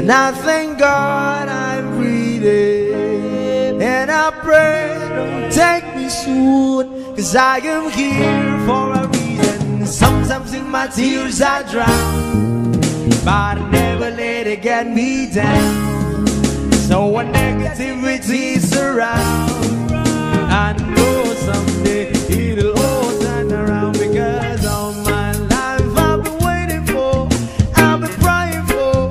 And I thank God I'm breathing, and I pray don't take me soon, 'cause I am here for a reason. Sometimes in my tears I drown, but I never let it get me down. So when negativity surrounds, I know someday it'll all turn around, because all my life I've been waiting for, I've been praying for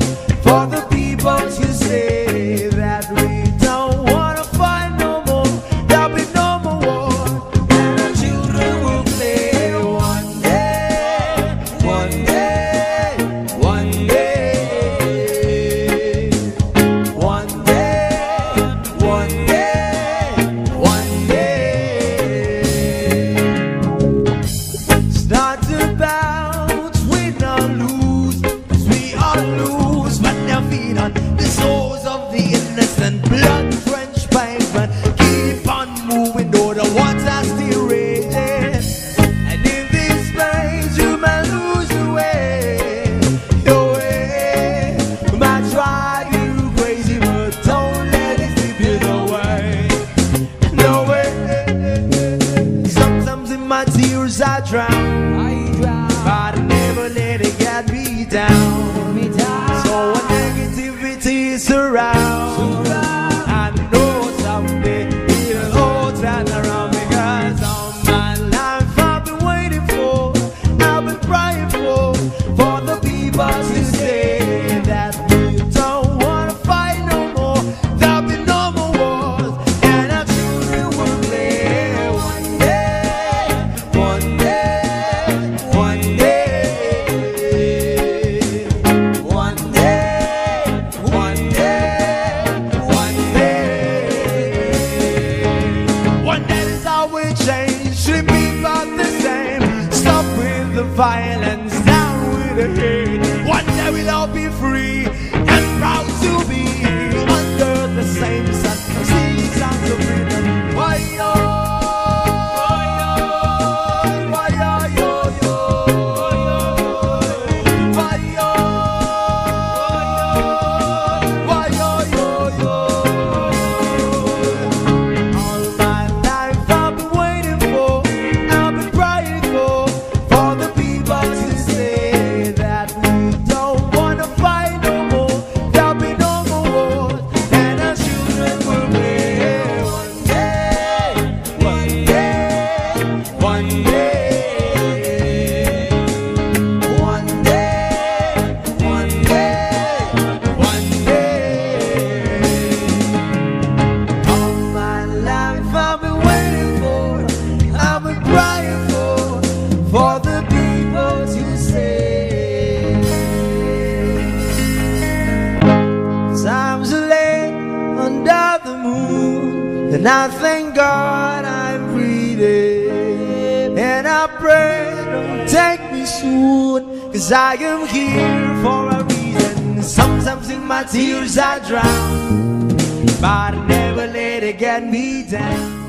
the people to say that we don't wanna fight no more, there'll be no more war, and our children will play one day, one day, one day, one day, one day, one day. Start to bounce, win or lose, 'cause we all lose, but their feet on the souls of the innocent, blood-drenched pavement. Keep on moving, though the water's still raging. And in this place, you may lose your way, your way. You might drive you crazy, but don't let it slip you away, no way. Sometimes in my tears I drown, but I never let it get me down. So when negativity surrounds, I know someday it'll all turn around, because all my life I've been waiting for, I've been praying for the people to say that we don't wanna fight no more, there'll be no more wars, and our children will play one day, one day, one day, one day, one day, one day. One day is how we change, should be about the same. Stop with the violence, down with the hate. One day we'll all be free and proud to be under the same sun. Sing songs of freedom. Why yo, why yo, yo, yo, why yo, why yo, yo, yo. All my life I've been waiting for, I've been praying for the people to say that we don't wanna fight no more, there'll be no more wars, and our children will play one day, one day, one day, one day, one day, one day. All my life I've been waiting for, I've been praying for the people to say. Times are late under the moon, and I thank God I'm breathing, and I pray don't take me soon, 'cause I am here for a reason. Sometimes in my tears I drown, but I never let it get me down.